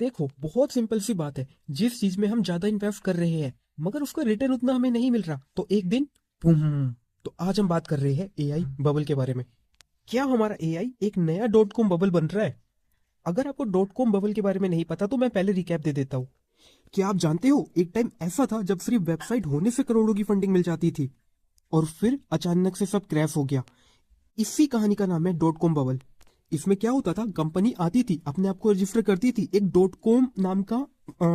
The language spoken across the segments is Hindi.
देखो, बहुत सिंपल सी बात है। जिस चीज में हम ज्यादा इन्वेस्ट कर रहे हैं मगर उसका रिटर्न उतना हमें नहीं मिल रहा, तो एक दिन बूम। तो आज हम बात कर रहे हैं एआई बबल के बारे में। क्या हमारा एआई एक नया डॉट कॉम बबल बन रहा है? अगर आपको डॉट कॉम बबल के बारे में नहीं पता तो मैं पहले रिकैप दे देता हूँ। क्या आप जानते हो, एक टाइम ऐसा था जब सिर्फ वेबसाइट होने से करोड़ों की फंडिंग मिल जाती थी, और फिर अचानक से सब क्रैश हो गया। इसी कहानी का नाम है डॉट कॉम बबल। इसमें क्या होता था, कंपनी आती थी, अपने आप को रजिस्टर करती थी, एक डॉट कॉम नाम का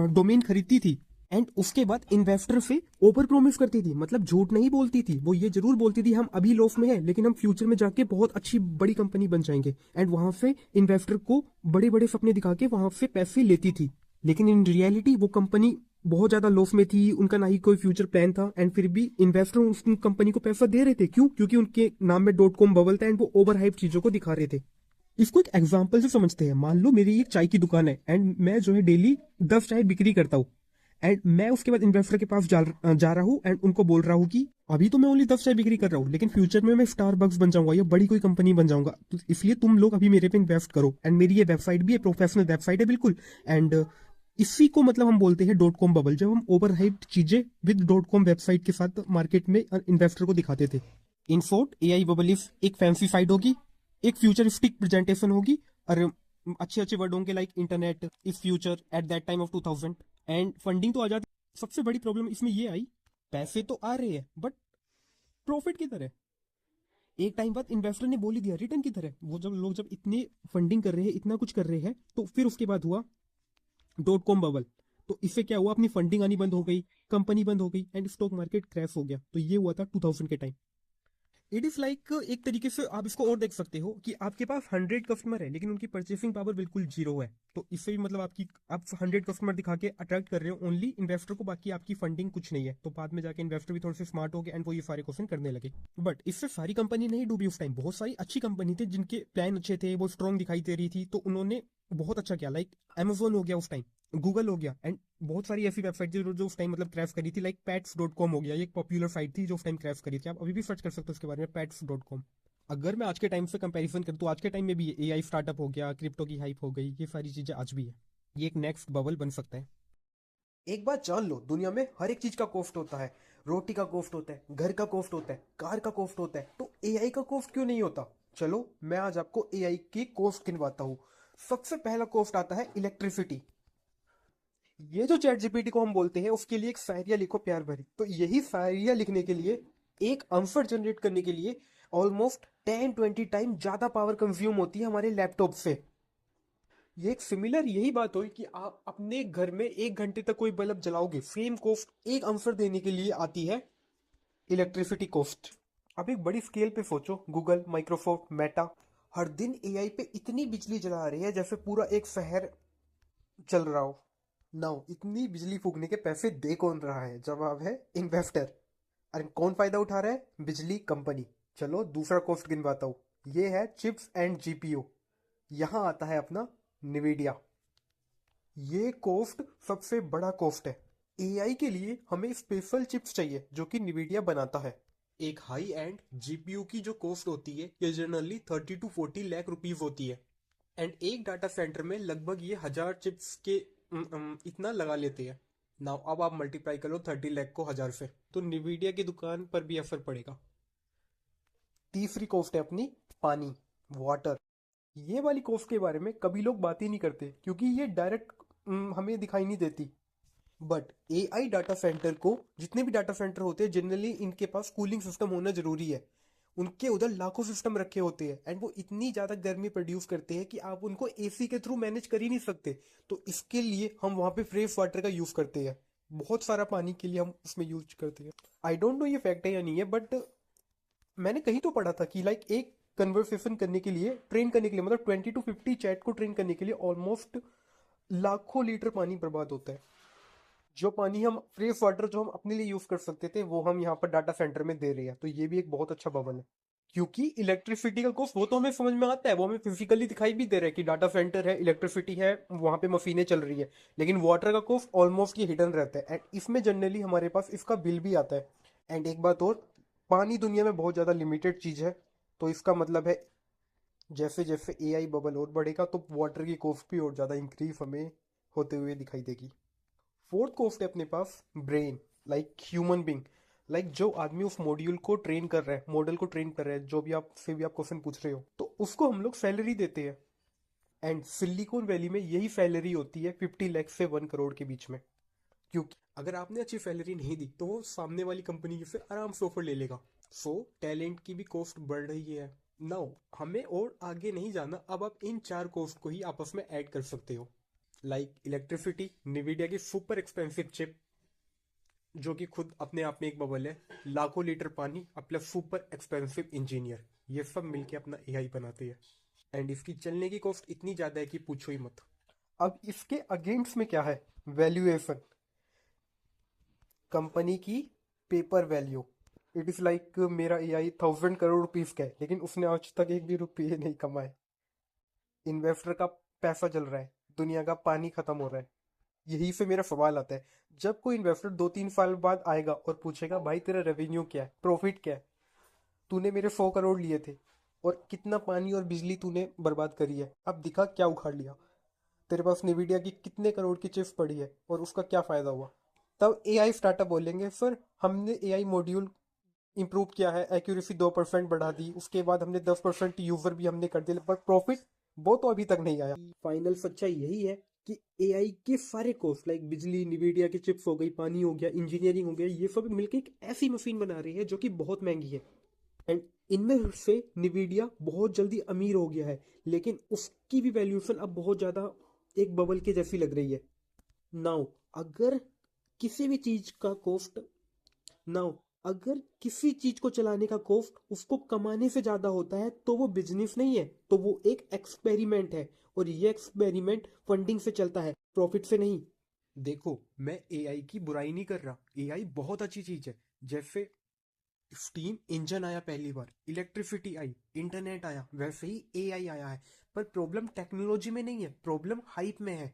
डोमेन खरीदती थी, एंड उसके बाद इन्वेस्टर से ओवर प्रोमिस करती थी, मतलब झूठ नहीं बोलती थी। वो ये जरूर बोलती थी हम अभी लॉस में है लेकिन हम फ्यूचर में जाके बहुत अच्छी बड़ी कंपनी बन जाएंगे, एंड वहां से इन्वेस्टर को बड़े बड़े सपने दिखा के वहां से पैसे लेती थी। लेकिन इन रियलिटी वो कंपनी बहुत ज्यादा लॉस में थी, उनका ना ही कोई फ्यूचर प्लान था, एंड फिर भी इन्वेस्टर उस कंपनी को पैसा दे रहे थे। क्यों? क्योंकि उनके नाम में डॉट कॉम बबल था एंड वो ओवर हाइप चीजों को दिखा रहे थे। इसको एक एग्जांपल से समझते हैं। मान लो मेरी एक चाय की दुकान है एंड मैं जो है डेली 10 चाय बिक्री करता हूँ, एंड मैं उसके बाद इन्वेस्टर के पास जा रहा हूँ एंड उनको बोल रहा हूँ कि अभी तो मैं ओनली 10 चाय बिक्री कर रहा हूँ लेकिन फ्यूचर में मैं स्टारबक्स बन जाऊंगा या बड़ी कोई कंपनी बन जाऊंगा, तो इसलिए तुम लोग अभी मेरे पे इन्वेस्ट करो। एंड मेरी ये वेबसाइट भी है, प्रोफेशनल वेबसाइट है बिल्कुल। एंड इसी को मतलब हम बोलते हैं डॉट कॉम बबल, जब हम ओवर हाइप्ड चीजें विद डॉट कॉम वेबसाइट के साथ मार्केट में इन्वेस्टर को दिखाते थे। In short, AI bubble if एक फैंसी साइट होगी, एक फ्यूचरिस्टिक प्रेजेंटेशन होगी, और अच्छे अच्छे वर्ड होंगे like internet is future at that time of 2000, and funding तो आ जाती। सबसे बड़ी प्रॉब्लम इसमें ये आई, पैसे तो आ रहे हैं बट प्रॉफिट की तरह। एक टाइम बाद इन्वेस्टर ने बोल ही दिया रिटर्न की तरह। वो जब लोग जब इतने फंडिंग कर रहे हैं, इतना कुछ कर रहे हैं, तो फिर उसके बाद हुआ डॉट कॉम बबल। तो इससे क्या हुआ, अपनी फंडिंग आनी बंद हो गई, कंपनी बंद हो गई एंड स्टॉक मार्केट क्रैश हो गया। तो ये हुआ था 2000 के टाइम। इट इज लाइक एक तरीके से आप इसको और देख सकते हो कि आपके पास 100 कस्टमर है लेकिन उनकी परचेसिंग पावर बिल्कुल जीरो है। तो इससे भी मतलब आप 100 कस्टमर दिखा के अट्रैक्ट कर रहे हो ओनली इन्वेस्टर को, बाकी आपकी फंडिंग कुछ नहीं है। तो बाद में जाके इन्वेस्टर भी थोड़े से स्मार्ट हो गए एंड वो ये सारे क्वेश्चन करने लगे। बट इससे सारी कंपनी नहीं डूबी उस टाइम। बहुत सारी अच्छी कंपनी थी जिनके प्लान अच्छे थे, वो स्ट्रॉन्ग दिखाई दे रही थी, तो उन्होंने बहुत अच्छा किया। लाइक अमेजोन हो गया उस टाइम, गूगल हो गया, एंड बहुत सारी ऐसी वेबसाइट थी जो उस टाइम मतलब क्रैश करी थी। लाइक pets.com हो गया, ये एक पॉपुलर साइट थी जो उस टाइम क्रैश करी थी। आप अभी भी सर्च कर सकते हो उसके बारे में, pets.com। अगर मैं आज के टाइम से कंपैरिजन करूँ तो आज के टाइम में भी एआई स्टार्टअप हो गया, क्रिप्टो की हाइप हो गई, ये सारी चीजें आज भी है। ये एक नेक्स्ट बबल बन सकता है। एक बात जान लो, दुनिया में हर एक चीज का कॉस्ट होता है। रोटी का कॉस्ट होता है, घर का कॉस्ट होता है, कार का कॉस्ट होता है, तो एआई का कॉस्ट क्यों नहीं होता? चलो मैं आज आपको एआई की कॉस्ट गिनवाता हूँ। सबसे पहला कॉस्ट आता है इलेक्ट्रिसिटी। ये जो चैट जीपीटी को हम बोलते हैं उसके लिए एक शायरिया लिखो प्यार भरी, तो यही शायरिया लिखने के लिए, एक आंसर जनरेट करने के लिए ऑलमोस्ट 10-20 टाइम ज्यादा पावर कंज्यूम होती है हमारे लैपटॉप से। ये एक सिमिलर यही बात हुई कि आप अपने घर में 1 घंटे तक कोई बल्ब जलाओगे, सेम कॉस्ट एक आंसर देने के लिए आती है इलेक्ट्रिसिटी कॉस्ट। अब एक बड़ी स्केल पे सोचो, गूगल, माइक्रोसॉफ्ट, मेटा हर दिन एआई पे इतनी बिजली जला रही है जैसे पूरा एक शहर चल रहा हो। नाउ इतनी बिजली फूकने के पैसे दे कौन रहा है? जवाब है इन्वेस्टर। अरे कौन फायदा उठा रहा है? बिजली कंपनी। चलो दूसरा कॉस्ट गिनवाता हूँ, ये है चिप्स एंड जीपीयू। यहाँ आता है अपना निविडिया। ये कॉस्ट सबसे बड़ा कॉस्ट है। एआई के लिए हमें स्पेशल चिप्स चाहिए जो कि निविडिया बनाता है। एक हाई एंड जीपीयू की जो कॉस्ट होती है ये जनरली 30 to 40 लाख रुपीज होती है, एंड एक डाटा सेंटर में लगभग ये 1000 चिप्स के इतना लगा लेते हैं। नाउ अब आप मल्टीप्लाई करो 30 लाख को 1000 से, तो निविडिया की दुकान पर भी असर पड़ेगा। तीसरी कॉस्ट है अपनी पानी, वाटर। ये वाली कॉस्ट के बारे में कभी लोग बात ही नहीं करते क्योंकि ये डायरेक्ट हमें दिखाई नहीं देती। बट एआई डाटा सेंटर को, जितने भी डाटा सेंटर होते हैं जनरली इनके पास कूलिंग सिस्टम होना जरूरी है। उनके उधर लाखों सिस्टम रखे होते हैं एंड वो इतनी ज्यादा गर्मी प्रोड्यूस करते हैं कि आप उनको एसी के थ्रू मैनेज कर ही नहीं सकते। तो इसके लिए हम वहां पे फ्रेश वाटर का यूज करते हैं। बहुत सारा पानी के लिए हम उसमें यूज करते हैं। आई डोंट नो ये फैक्ट है या नहीं है, बट मैंने कहीं तो पढ़ा था कि लाइक एक कन्वर्सेशन करने के लिए, ट्रेन करने के लिए, मतलब 20 to 50 चैट को ट्रेन करने के लिए ऑलमोस्ट लाखों लीटर पानी बर्बाद होता है। जो पानी हम फ्रेश वाटर जो हम अपने लिए यूज कर सकते थे वो हम यहाँ पर डाटा सेंटर में दे रहे हैं। तो ये भी एक बहुत अच्छा बबल है। क्योंकि इलेक्ट्रिसिटी का कॉस्ट वो तो हमें समझ में आता है, वो हमें फिजिकली दिखाई भी दे रहा है कि डाटा सेंटर है, इलेक्ट्रिसिटी है, वहां पे मशीनें चल रही है। लेकिन वाटर का कॉस्ट ऑलमोस्ट ये हिडन रहता है एंड इसमें जनरली हमारे पास इसका बिल भी आता है। एंड एक बात और, पानी दुनिया में बहुत ज्यादा लिमिटेड चीज है। तो इसका मतलब है जैसे जैसे एआई बबल और बढ़ेगा तो वाटर की कॉस्ट भी और ज्यादा इंक्रीज हमें होते हुए दिखाई देगी। फोर्थ कोस्ट है अपने पास brain, like human being, like जो आदमी उस मॉड्यूल को ट्रेन कर रहा है, मॉडल को ट्रेन कर रहा है, जो भी आप से भी आप क्वेश्चन पूछ रहे हो, तो उसको हम लोग सैलरी देते हैं। एंड सिलिकॉन वैली में यही सैलरी होती है 50 लाख से 1 करोड़ के बीच में। क्योंकि अगर आपने अच्छी सैलरी नहीं दी तो वो सामने वाली कंपनी से आराम से ऑफर ले लेगा। सो टैलेंट की भी कॉस्ट बढ़ रही है। नाउ हमें और आगे नहीं जाना, अब आप इन 4 कॉस्ट को ही आपस में ऐड कर सकते हो। लाइक इलेक्ट्रिसिटी, निविडिया की सुपर एक्सपेंसिव चिप जो कि खुद अपने आप में एक बबल है, लाखों लीटर पानी, प्लस सुपर एक्सपेंसिव इंजीनियर, ये सब मिलके अपना एआई बनाते हैं। एंड इसकी चलने की कॉस्ट इतनी ज्यादा है कि पूछो ही मत। अब इसके अगेंस्ट में क्या है? वैल्यूएशन, कंपनी की paper value. It is like मेरा एआई 1000 करोड़ रुपीज का है, लेकिन उसने आज तक एक भी रुपये नहीं कमाए। इन्वेस्टर का पैसा जल रहा है, दुनिया का पानी खत्म हो रहा है। यही से मेरा सवाल आता है, जब कोई इन्वेस्टर 2-3 साल बाद आएगा और पूछेगा भाई तेरा रेवेन्यू क्या है, प्रॉफिट क्या है, तूने मेरे 100 करोड़ लिए थे और कितना पानी और बिजली तूने बर्बाद करी है, अब दिखा क्या उखाड़ लिया। तेरे पास निविडिया की कितने करोड़ की चिप्स पड़ी है और उसका क्या फायदा हुआ। तब एआई स्टार्टअप बोलेंगे सर हमने एआई मॉड्यूल इंप्रूव किया है, एक्यूरेसी 2% बढ़ा दी, उसके बाद हमने 10% यूजर भी हमने कर दिया, पर प्रॉफिट वो तो अभी तक नहीं आया। फाइनल सच्चाई यही है कि एआई के सारे कॉस्ट, लाइक बिजली, निविडिया की चिप्स हो गई, पानी हो गया, इंजीनियरिंग हो गया, ये सब मिलकर एक ऐसी मशीन बना रही है जो कि बहुत महंगी है। एंड इनमें से निविडिया बहुत जल्दी अमीर हो गया है, लेकिन उसकी भी वैल्यूएशन अब बहुत ज्यादा एक बबल के जैसी लग रही है। नाउ अगर किसी भी चीज का कॉस्ट नाउ अगर किसी चीज को चलाने का कॉस्ट उसको कमाने से ज्यादा होता है तो वो बिजनेस नहीं है, तो वो एक एक्सपेरिमेंट है। और ये एक्सपेरिमेंट फंडिंग से चलता है, प्रॉफिट से नहीं। देखो मैं एआई की बुराई नहीं कर रहा, एआई बहुत अच्छी चीज है। जैसे स्टीम इंजन आया पहली बार, इलेक्ट्रिसिटी आई, इंटरनेट आया, वैसे ही एआई आया है। पर प्रॉब्लम टेक्नोलॉजी में नहीं है, प्रॉब्लम हाइप में है।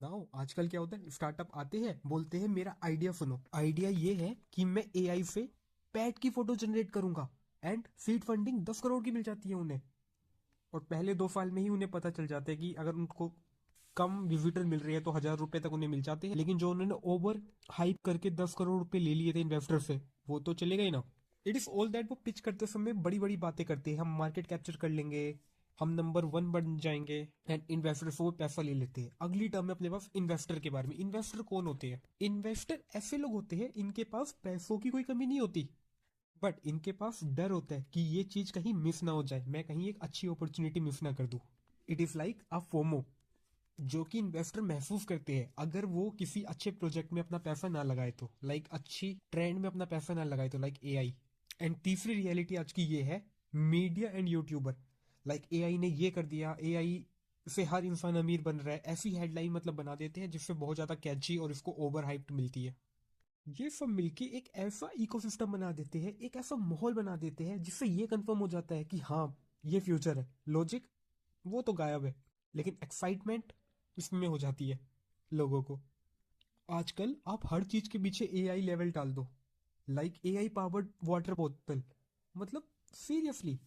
नाउ आजकल क्या होता है, स्टार्टअप आते हैं, बोलते हैं मेरा आइडिया सुनो। आइडिया ये है कि मैं एआई से पेट की फोटो जनरेट करूंगा, एंड सीड फंडिंग 10 करोड़ की मिल जाती है उन्हें। और पहले 2 साल में ही उन्हें पता चल जाता है कि अगर उनको कम विजिटर मिल रही है तो 1000 रुपए तक उन्हें मिल जाते हैं। लेकिन जो उन्होंने ओवर हाइप करके 10 करोड़ रुपए ले लिए थे इन्वेस्टर से, वो तो चले गए ना। इट इज ऑल दैट वो पिच करते समय बड़ी बड़ी बातें करते हैं, हम मार्केट कैप्चर कर लेंगे, हम नंबर 1 बन जाएंगे, एंड इन्वेस्टर से वो पैसा ले लेते हैं। अगली टर्म में अपने पास इन्वेस्टर के बारे में। इन्वेस्टर कौन होते हैं? इन्वेस्टर ऐसे लोग होते हैं इनके पास पैसों की कोई कमी नहीं होती, बट इनके पास डर होता है कि ये चीज कहीं मिस ना हो जाए, मैं कहीं एक अच्छी अपॉर्चुनिटी मिस ना कर दूं। It is like a FOMO, जो कि इन्वेस्टर महसूस करते हैं अगर वो किसी अच्छे प्रोजेक्ट में अपना पैसा ना लगाए तो, लाइक अच्छी ट्रेंड में अपना पैसा ना लगाए तो, लाइक एआई। एंड तीसरी रियलिटी आज की ये है, media and YouTuber, like AI ने ये कर दिया, एआई से हर इंसान अमीर बन रहा है, ऐसी हेडलाइन मतलब बना देते हैं जिससे बहुत ज्यादा कैची और इसको ओवर हाइप्ड मिलती है। ये सब मिलके एक ऐसा इकोसिस्टम बना देते हैं, एक ऐसा माहौल बना देते हैं जिससे ये कंफर्म हो जाता है कि हाँ ये फ्यूचर है। लॉजिक वो तो गायब है, लेकिन एक्साइटमेंट इसमें हो जाती है लोगों को। आजकल आप हर चीज के पीछे एआई लेवल डाल दो, लाइक एआई पावर्ड वाटर बोतल, मतलब सीरियसली।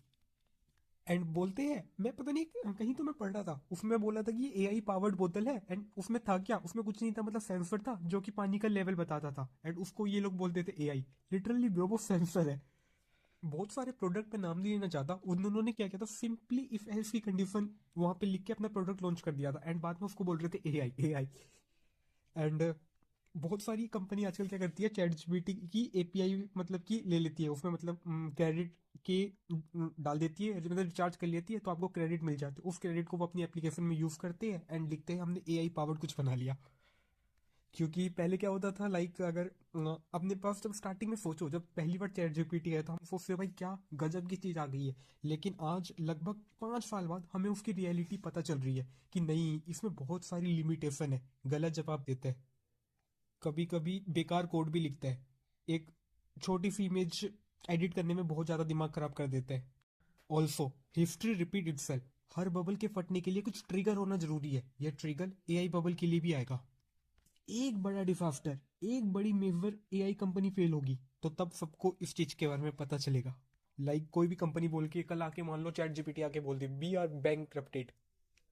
एंड बोलते हैं, मैं पता नहीं कहीं तो मैं पढ़ रहा था, उसमें बोला था कि ये एआई पावर्ड बोतल है, एंड उसमें था क्या, उसमें कुछ नहीं था, मतलब सेंसर था जो कि पानी का लेवल बताता था, एंड उसको ये लोग बोलते थे एआई। लिटरली ब्रो वो सेंसर है। बहुत सारे प्रोडक्ट पे नाम नहीं लेना चाहता, उन्होंने क्या किया था, सिंपली इफ एल्स की कंडीशन वहां पे लिख के अपना प्रोडक्ट लॉन्च कर दिया था, एंड बाद में उसको बोल रहे थे एआई एआई। एंड बहुत सारी कंपनी आजकल क्या करती है, चैट जीपीटी की एपीआई मतलब कि ले लेती है, उसमें मतलब क्रेडिट के डाल देती है, मतलब रिचार्ज कर लेती है तो आपको क्रेडिट मिल जाते हैं, उस क्रेडिट को वो अपनी एप्लीकेशन में यूज करते हैं एंड लिखते हैं हमने एआई पावर्ड कुछ बना लिया। क्योंकि पहले क्या होता था, लाइक अगर अपने पास जब स्टार्टिंग में सोचो, जब पहली बार चैट जीपीटी आया तो हम सोचते हैं भाई क्या गजब की चीज आ गई है, लेकिन आज लगभग 5 साल बाद हमें उसकी रियलिटी पता चल रही है कि नहीं, इसमें बहुत सारी लिमिटेशन है, गलत जवाब देता है, कभी कभी बेकार कोड भी लिखता है, एक छोटी सी इमेज एडिट करने में बहुत ज्यादा दिमाग खराब कर देता है। ऑल्सो हिस्ट्री रिपीट इटसेल्फ, हर बबल के फटने के लिए कुछ ट्रिगर होना जरूरी है, यह ट्रिगर एआई बबल के लिए भी आएगा। एक बड़ा डिजास्टर, एक बड़ी मेजर एआई कंपनी फेल होगी तो तब सबको इस चीज के बारे में पता चलेगा। लाइक कोई भी कंपनी बोल के कल आके मान लो चैट जीपीटी आके बोल दे वी आर बैंक,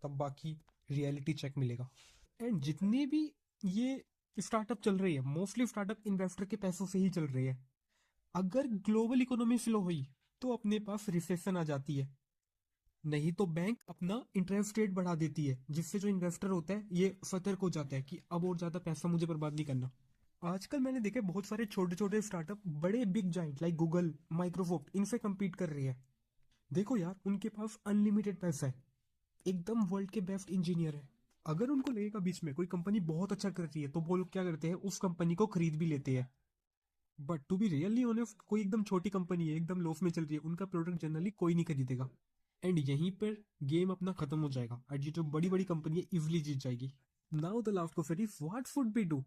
तब बाकी रियलिटी चेक मिलेगा। एंड जितने भी ये स्टार्टअप चल रही है, मोस्टली स्टार्टअप इन्वेस्टर के पैसों से ही चल रही है। अगर ग्लोबल इकोनॉमी स्लो हुई तो अपने पास रिसेशन आ जाती है, नहीं तो बैंक अपना इंटरेस्ट रेट बढ़ा देती है, जिससे जो इन्वेस्टर होता है ये सतर्क हो जाता है कि अब और ज्यादा पैसा मुझे बर्बाद नहीं करना। आजकल मैंने देखे बहुत सारे छोटे छोटे स्टार्टअप बड़े big giant like Google, Microsoft इनसे compete कर रही है। देखो यार, उनके पास अनलिमिटेड पैसा है, एकदम वर्ल्ड के बेस्ट इंजीनियर है। अगर उनको लगेगा बीच में कोई कंपनी बहुत अच्छा कर रही है तो वो लोग क्या करते हैं, उस कंपनी को खरीद भी लेते हैं। But to be really honest, कोई एकदम छोटी कंपनी है, एकदम लॉस में चल रही है, उनका प्रोडक्ट जनरली कोई नहीं खरीदेगा। एंड यहीं पर गेम अपना खत्म हो जाएगा और ये जो बड़ी बड़ी कंपनी है इजिली जीत जाएगी। Now the last question is what should we do?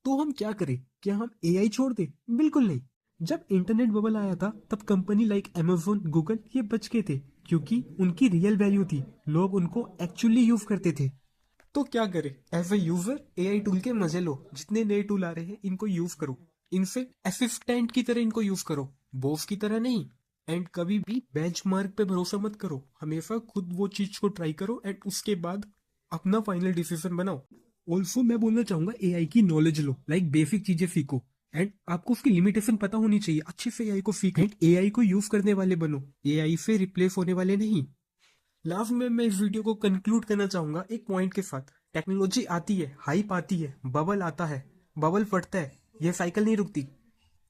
तो हम क्या करें? क्या हम एआई छोड़ दें? बिल्कुल नहीं। जब इंटरनेट बबल आया था तब कंपनी लाइक अमेजोन, गूगल ये बच के थे, क्योंकि उनकी रियल वैल्यू थी, लोग उनको एक्चुअली यूज करते थे। तो क्या करें? As a user AI tool के मजे लो, जितने नए टूल आ रहे हैं इनको यूज करो, इनसे असिस्टेंट की तरह इनको यूज करो, बॉस की तरह नहीं। एंड कभी भी बेंचमार्क पे भरोसा मत करो, हमेशा खुद वो चीज को ट्राई करो एंड उसके बाद अपना फाइनल डिसीजन बनाओ। ऑल्सो मैं बोलना चाहूंगा एआई की नॉलेज लो, लाइक बेसिक चीजें सीखो एंड आपको उसकी लिमिटेशन पता होनी चाहिए, अच्छे से एआई को सीखो एंड एआई को यूज करने वाले बनो, एआई से रिप्लेस होने वाले नहीं। लास्ट में मैं इस वीडियो को कंक्लूड करना चाहूंगा एक पॉइंट के साथ। टेक्नोलॉजी आती है, हाइप आती है, बबल आता है, बबल फटता है, ये साइकिल नहीं रुकती।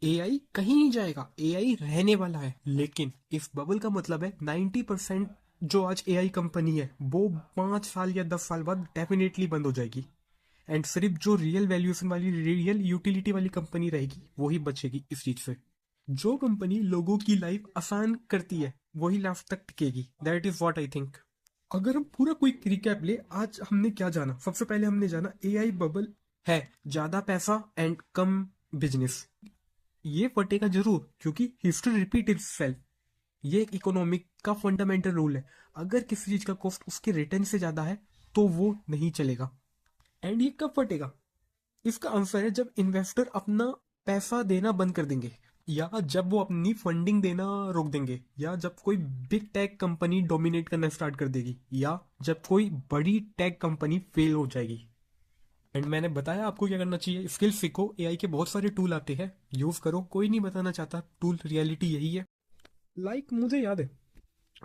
एआई कहीं नहीं जाएगा, एआई रहने वाला है, लेकिन इस बबल का मतलब है 90% जो आज एआई कंपनी है वो 5 साल या 10 साल बाद डेफिनेटली बंद हो जाएगी। एंड सिर्फ जो रियल वैल्यूएशन वाली, रियल यूटिलिटी वाली कंपनी रहेगी वही बचेगी इस चीज से। जो कंपनी लोगों की लाइफ आसान करती है वही लास्ट तक टिकेगी। That is what I think. अगर हम पूरा क्विक रिकैप ले, आज हमने क्या जाना? सबसे पहले हमने जाना एआई बबल है, ज्यादा पैसा एंड कम बिजनेस। ये फटेगा जरूर क्योंकि हिस्ट्री रिपीट इटसेल्फ, ये एक इकोनॉमिक का फंडामेंटल रूल है। अगर किसी चीज का कॉस्ट उसके रिटर्न से ज्यादा है तो वो नहीं चलेगा। एंड ये कब फटेगा? इसका आंसर है जब इन्वेस्टर अपना पैसा देना बंद कर देंगे, या जब वो अपनी फंडिंग देना रोक देंगे, या जब कोई बिग टेक कंपनी डोमिनेट करना स्टार्ट कर देगी, या जब कोई बड़ी टेक कंपनी फेल हो जाएगी। एंड मैंने बताया आपको क्या करना चाहिए, स्किल सीखो, एआई के बहुत सारे टूल आते हैं, यूज करो, कोई नहीं बताना चाहता, टूल रियलिटी यही है। लाइक मुझे याद है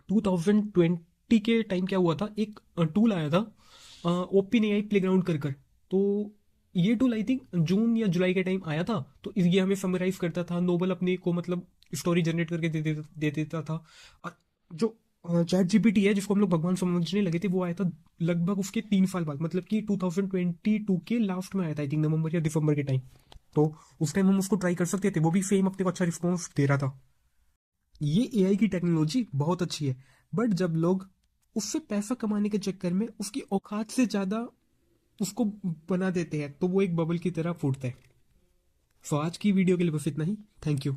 2020 के टाइम क्या हुआ था, एक टूल आया था ओपन एआई प्लेग्राउंड कर कर। तो ये टूल आई थिंक जून या जुलाई के टाइम आया था। तो ये हमें समराइज करता था, नोबल अपने को मतलब स्टोरी जनरेट करके दे देता था। और जो चैट जीपीटी है जिसको हम लोग भगवान समझने लगे थे, वो आया था लगभग उसके 3 साल बाद, मतलब कि 2022 के लास्ट में आया था आई थिंक, नवंबर या दिसंबर के टाइम। तो उस टाइम हम उसको ट्राई कर सकते थे, वो भी सेम अपने को अच्छा रिस्पॉन्स दे रहा था। ये एआई की टेक्नोलॉजी बहुत अच्छी है, बट जब लोग उससे पैसा कमाने के चक्कर में उसकी औकात से ज्यादा उसको बना देते हैं तो वो एक बबल की तरह फूटता है। सो आज की वीडियो के लिए बस इतना ही। Thank you.